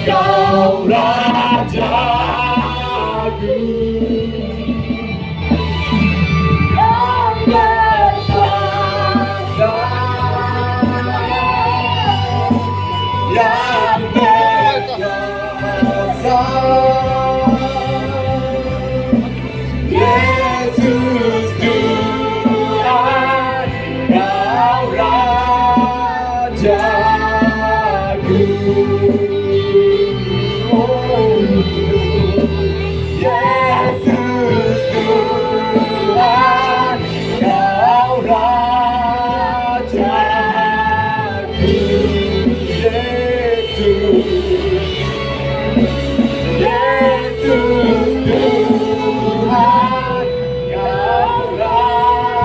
Kau Rajaku yang berkuasa, yang berkuasa. Yesus Tuhan, Kau Rajaku. Yesus Tuhan, Kau Rajaku. Yesus Tuhan, Kau Rajaku.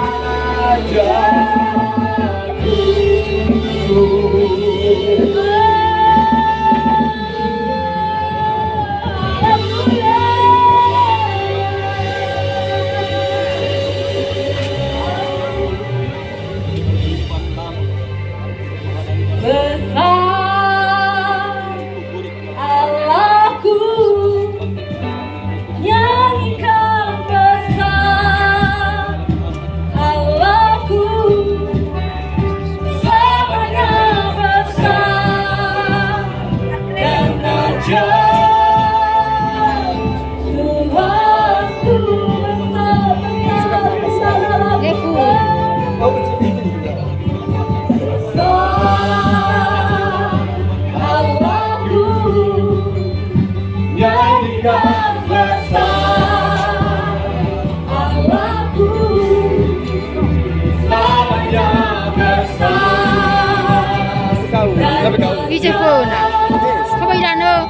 Nyanyikan besar Allahku, namanya besar. DJ phone à? Có bay đàn đâu?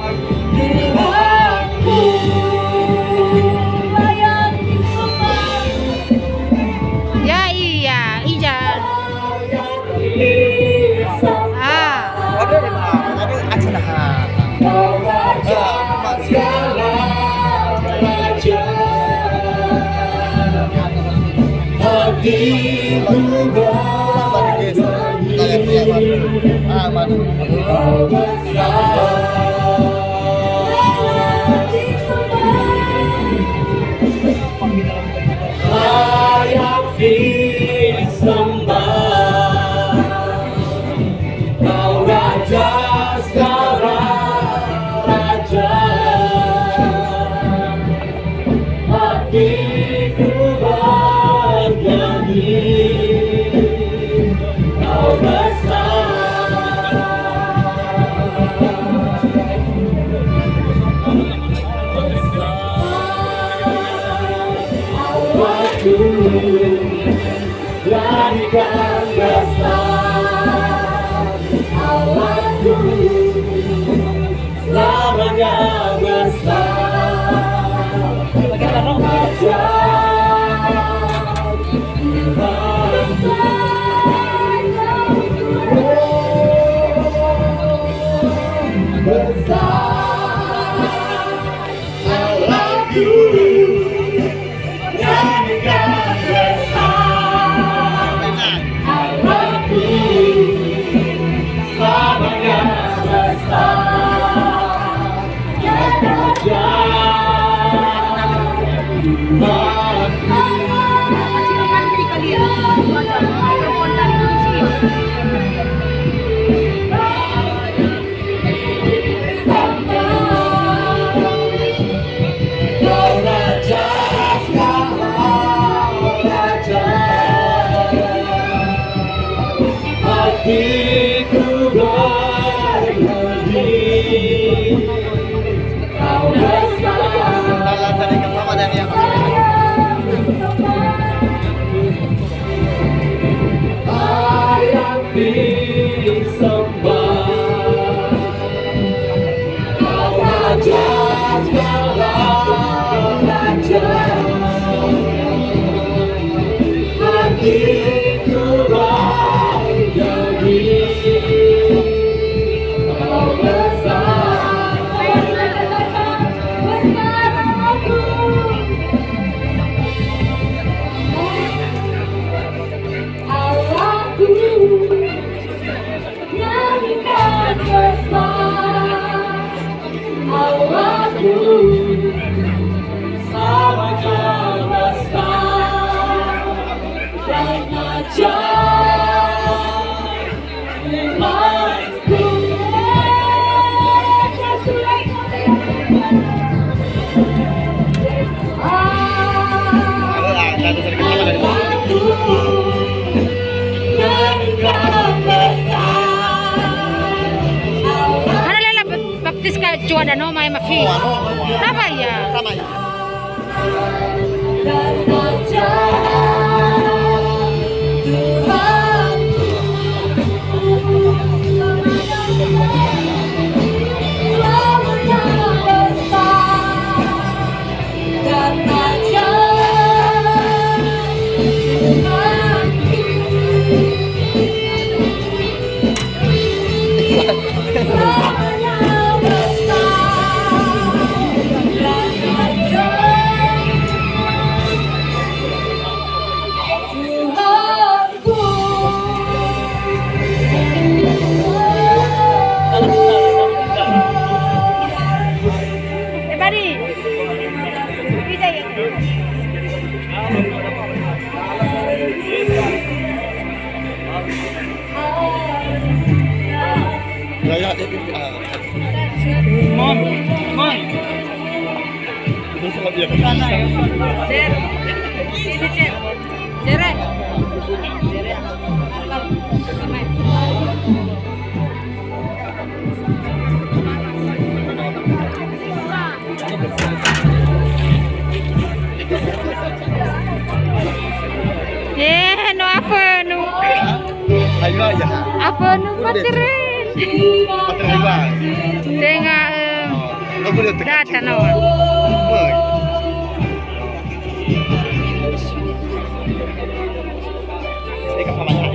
Ya iya, iya. Ada aksana. Layak disembah, Kau Raja segala raja. Hatiku bernyanyi, Kau besar. Allahku, jadikan besar. Allahku, selamanya besar. Raja besar. Allahku, nyanyikan besar. Allahku, selamanya besar. Raja Masih mengantri kalian. Telepon dari polisi. Kau Raja segala raja. Hatiku bernyanyi, Kau besar. Dari kemana dan yang Layak disembah, Kau Raja segala raja. Raja umatku. Ada sedikit sama dari Ano lala baptis ka cuada no may mafi. Apa ya? sama ya. Bari. Vijay. Gaya Mon. Terus lagi ya. Cer. Sini cer. Cere. No apa nu. Ayo aja. Apa nu paterin. Pakai aja. Tengah Lo boleh tekan. data no. Sedikit sama ya.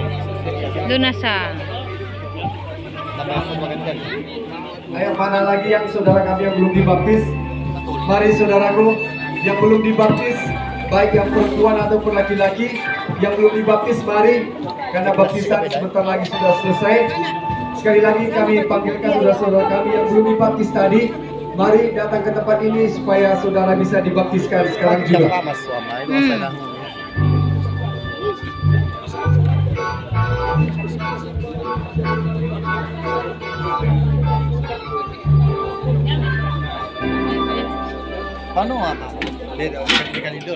Lunasa. Sama aku makan kan. Ayo, mana lagi yang saudara kami yang belum dibaptis? Mari saudaraku yang belum dibaptis, baik yang perempuan ataupun laki-laki yang belum dibaptis, mari, karena baptisan sebentar lagi sudah selesai. Sekali lagi kami panggilkan saudara-saudara kami yang belum dibaptis tadi, mari datang ke tempat ini supaya saudara bisa dibaptiskan sekarang juga. Lama suama itu saya Ano apa? Beda, ketika itu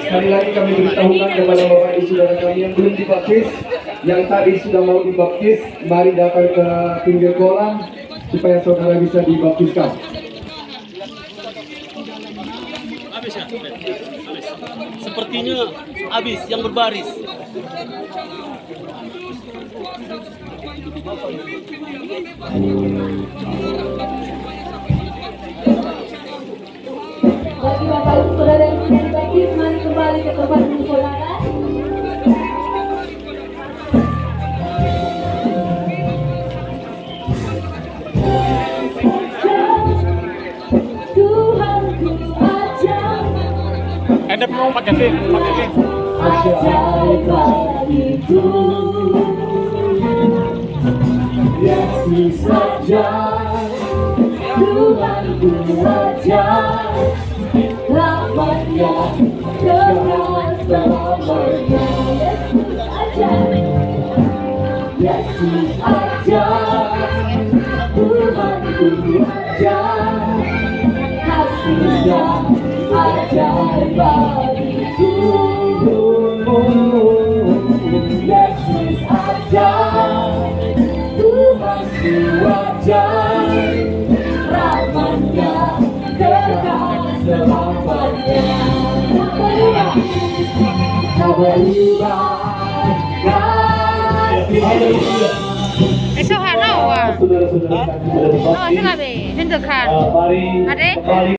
Sekali lagi kami beritahukan kepada Bapak Ibu Saudara kami yang belum dibaptis, yang tadi sudah mau dibaptis, mari datang ke pinggir kolam supaya saudara bisa dibaptiskan. Habis ya? Sepertinya habis yang berbaris. Bagi Bapak Ibu Saudara yang sudah dibaptis, mari kembali ke tempat persoalan. Tuhanku ajar. Anda mau pakai tim, Ajaib bagiku, Yesus saja, Tuhanku ajar, rahmatnya kekal selamanya. Yesus ajar, Tuhanku ajar, kasihnya ajaib bagiku. Yesus ajar, Tuhanku ajar, rahmatnya kekal selamanya. Tak berubah kasih. Eso hano wa. Saudara-saudara kami sudah No, dibaptis. sinabi. Sentukan. Mari Ade? kembali